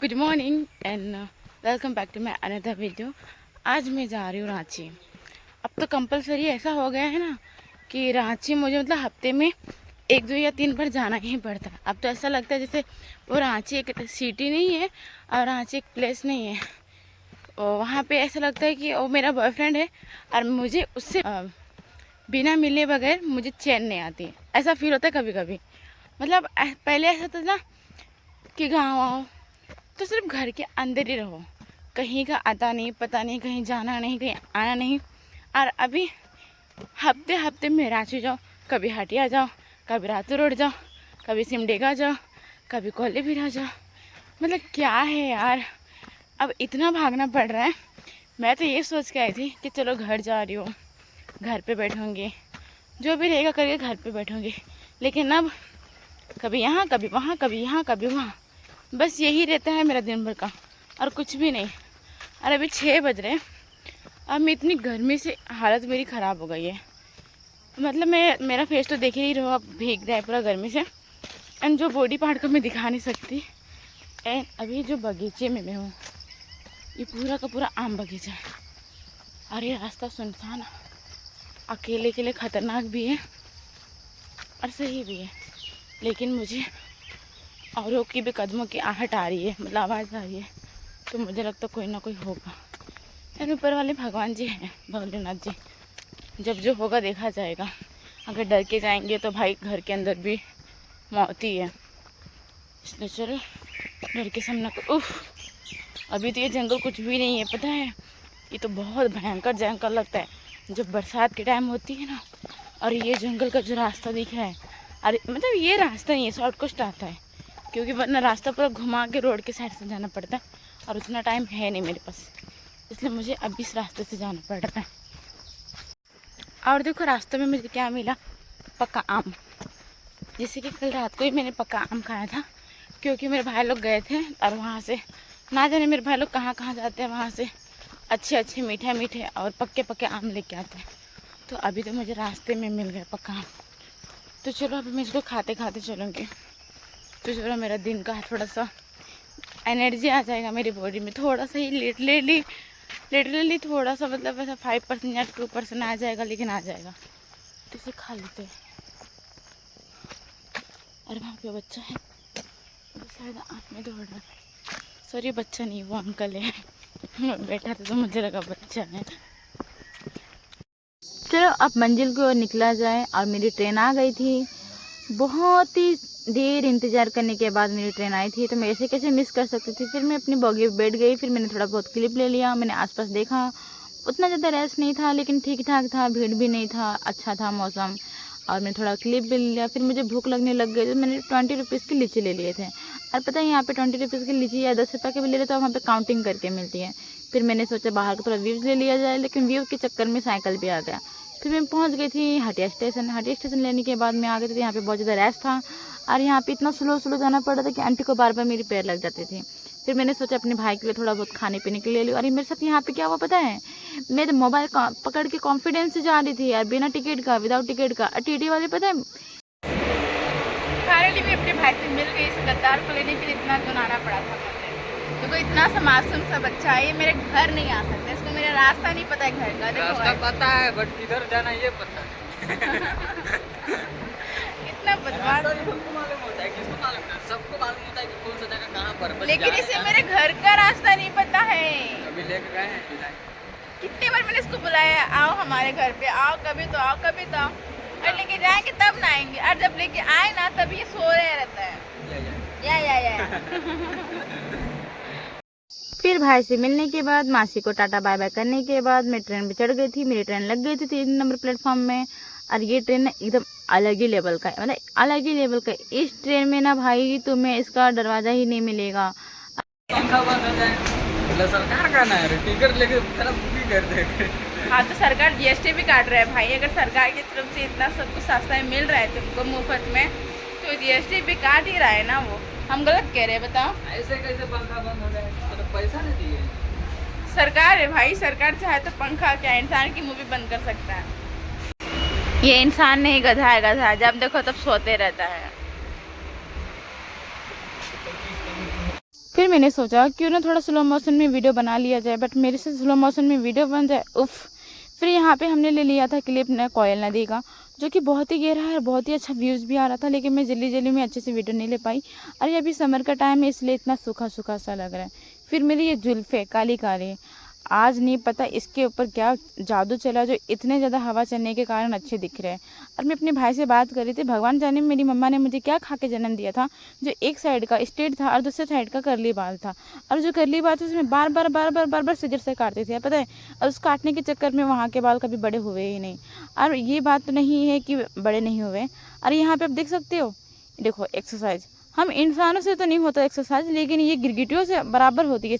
Good morning and welcome back to my another video. आज मैं जा रही हूँ रांची। अब तो कंपलसरी ऐसा हो गया है ना कि रांची मुझे मतलब हफ्ते में 1 2 या 3 बार जाना ही पड़ता है। अब तो ऐसा लगता है जैसे वो रांची एक सिटी नहीं है और रांची एक प्लेस नहीं है। और वहाँ पे ऐसा लगता है कि वो मेरा बॉयफ्रेंड है और मुझे उससे बिना मिले बगैर मुझे चैन नहीं आती। ऐसा फील होता है कभी कभी। मतलब पहले ऐसा था ना कि गाँव आओ तो सिर्फ घर के अंदर ही रहो, कहीं का आता नहीं पता नहीं, कहीं जाना नहीं कहीं आना नहीं। और अभी हफ्ते हफ्ते में रांची जाओ, कभी हटिया जाओ, कभी रातू रोड जाओ, कभी सिमडेगा जाओ, कभी कोल्हापुर जाओ। मतलब क्या है यार, अब इतना भागना पड़ रहा है। मैं तो ये सोच के आई थी कि चलो घर जा रही हूँ, घर पे बैठूँगी, जो भी रहेगा करके घर पे बैठूँगी। लेकिन अब कभी यहाँ कभी वहाँ, कभी यहाँ कभी वहाँ, बस यही रहता है मेरा दिन भर का और कुछ भी नहीं। और अभी 6 बज रहे हैं। अब मैं इतनी गर्मी से हालत मेरी ख़राब हो गई है। मतलब मेरा फेस तो देख ही रहो, अब भीग रहा है पूरा गर्मी से। एंड जो बॉडी पार्ट का मैं दिखा नहीं सकती। एंड अभी जो बगीचे में मैं हूँ, ये पूरा का पूरा आम बगीचा है और ये रास्ता सुनसान, अकेले के लिए ख़तरनाक भी है और सही भी है। लेकिन मुझे औरों की भी कदमों की आहट आ रही है, मतलब आवाज़ आ रही है। तो मुझे लगता कोई ना कोई होगा। यार ऊपर वाले भगवान जी हैं, भोलेनाथ जी। जब जो होगा देखा जाएगा। अगर डर के जाएंगे तो भाई घर के अंदर भी मौत ही है। इसलिए चलो डर के सामने को। उफ, अभी तो ये जंगल कुछ भी नहीं है, पता है। ये तो बहुत भयंकर जंगल लगता है जब बरसात के टाइम होती है ना। और ये जंगल का जो रास्ता दिख रहा है, अरे मतलब ये रास्ता नहीं है, शॉर्टकट आता है। क्योंकि वरना रास्ता पूरा घुमा के रोड के साइड से जाना पड़ता है और उतना टाइम है नहीं मेरे पास, इसलिए मुझे अब इस रास्ते से जाना पड़ रहा है। और देखो रास्ते में मुझे क्या मिला, पक्का आम। जैसे कि कल रात को ही मैंने पक्का आम खाया था, क्योंकि मेरे भाई लोग गए थे और वहाँ से ना जाने मेरे भाई लोग कहाँ कहाँ जाते हैं, वहाँ से अच्छे अच्छे मीठे मीठे और पक्के पक्के आम लेके आते हैं। तो अभी तो मुझे रास्ते में मिल गया पक्का आम। तो चलो अभी मैं इसको खाते खाते चलूँगी। तो चलो मेरा दिन का थोड़ा सा एनर्जी आ जाएगा मेरी बॉडी में, थोड़ा सा ही लिटरली थोड़ा सा, मतलब ऐसा 5% या 2% आ जाएगा, लेकिन आ जाएगा। तो इसे खा लेते हैं। अरे वहाँ पे बच्चा है, वो शायद आँख में दौड़ रहा है। सॉरी बच्चा नहीं, वो अंकल है। बैठा था तो मुझे लगा बच्चा है। चलो अब मंजिल की ओर निकला जाए। और मेरी ट्रेन आ गई थी। बहुत ही देर इंतज़ार करने के बाद मेरी ट्रेन आई थी, तो मैं ऐसे कैसे मिस कर सकती थी। फिर मैं अपनी बॉगी पे बैठ गई, फिर मैंने थोड़ा बहुत क्लिप ले लिया, मैंने आसपास देखा। उतना ज़्यादा रश नहीं था, लेकिन ठीक ठाक था, भीड़ भी नहीं था, अच्छा था मौसम। और मैं थोड़ा क्लिप भी ले लिया। फिर मुझे भूख लगने लग गई, तो मैंने 20 रुपीज़ की लीची ले लिए थे। और पता है यहाँ पे 20 रुपीज़ की लीची या 10 रुपये की भी ले ले तो वहाँ पे काउंटिंग करके मिलती है। फिर मैंने सोचा बाहर का थोड़ा व्यूज़ ले लिया जाए, लेकिन व्यू के चक्कर में साइकिल भी आ गया। फिर मैं पहुंच गई थी हटिया स्टेशन। हटिया स्टेशन लेने के बाद मैं आ गई थी, यहाँ पे बहुत ज़्यादा रश था और यहाँ पे इतना स्लो जाना पड़ रहा था कि आंटी को बार बार मेरी पैर लग जाती थी। फिर मैंने सोचा अपने भाई के लिए थोड़ा बहुत खाने पीने के लिए ले लिया। अरे मेरे साथ यहाँ पे क्या हुआ पता है, मेरे मोबाइल पकड़ के कॉन्फिडेंस से जा रही थी यार, बिना टिकट का, विदाउट टिकट का। टीटी वाले पता है, फाइनली मैं अपने भाई से मिल गई। इस गद्दार को लेने के लिए इतना चुनाना पड़ा था मुझे। देखो इतना सा मासूम सा बच्चा है, ये मेरे घर नहीं आ सकता, इसको मेरा रास्ता नहीं पता है घर का। देखो रास्ता पता है बट किधर जाना ये पता है। इतना बदमाश। सबको मालूम होता है, किसको मालूम है? सबको मालूम होता है कि कौन सा जगह कहाँ पर, लेकिन इसे मेरे घर का रास्ता नहीं पता है। अभी लेके गए हैं, कितनी बार मैंने इसको बुलाया, आओ हमारे घर पे आओ, कभी तो आओ कभी तो आओ। और लेके जाएंगे तब ना आएंगे, और जब लेके आए ना तब ये सो रहे रहता है। या। फिर भाई से मिलने के बाद, मासी को टाटा बाय बाय करने के बाद मैं ट्रेन पे चढ़ गई थी। मेरी ट्रेन लग गई थी 3 नंबर प्लेटफॉर्म में। और ये ट्रेन एकदम अलग ही लेवल का है, मतलब अलग ही लेवल का। इस ट्रेन में ना भाई तुम्हें इसका दरवाज़ा ही नहीं मिलेगा। पंखा बंद हो जाए मतलब सरकार का ना है, टिकट लेके तरफ बुकिंग कर दे। हाँ तो सरकार जीएसटी भी काट रहा है भाई। अगर सरकार की तरफ से इतना सब कुछ सस्ता में मिल रहा है तुमको मुफ्त में, तो जीएसटी भी काट ही रहा है ना। वो हम गलत कह रहे हैं बताओ? ऐसे कैसे पंखा बंद हो जाए, तो पैसा नहीं दिए। सरकार है भाई, सरकार चाहे तो पंखा क्या इंसान की मूवी बंद कर सकता है। ये इंसान नहीं, गधा है गधा, जब देखो तब सोते रहता है। फिर मैंने सोचा क्यों ना थोड़ा स्लो मोशन में वीडियो बना लिया जाए, बट मेरे से स्लो मोशन में वीडियो बन जाए, उफ़। फिर यहाँ पे हमने ले लिया था क्लिप ना कोयल नदी का, जो कि बहुत ही गहरा है, बहुत ही अच्छा व्यूज़ भी आ रहा था, लेकिन मैं जल्दी जल्दी में अच्छे से वीडियो नहीं ले पाई। और ये अभी समर का टाइम है, इसलिए इतना सूखा सूखा सा लग रहा है। फिर मेरी ये जुल्फ़े काली काली, आज नहीं पता इसके ऊपर क्या जादू चला जो इतने ज़्यादा हवा चलने के कारण अच्छे दिख रहे हैं। और मैं अपने भाई से बात कर रही थी, भगवान जाने मेरी मम्मा ने मुझे क्या खा के जन्म दिया था, जो एक साइड का स्ट्रेट था और दूसरे साइड का करली बाल था, और जो करली बाल था उसमें बार बार बार बार बार बार सिजर से काटते थे, पता है। और उस काटने के चक्कर में वहाँ के बाल कभी बड़े हुए ही नहीं। और ये बात तो नहीं है कि बड़े नहीं हुए। और यहाँ पर आप देख सकते हो, देखो एक्सरसाइज हम इंसानों से तो नहीं होता एक्सरसाइज, लेकिन ये गिरगिटियों से बराबर होती है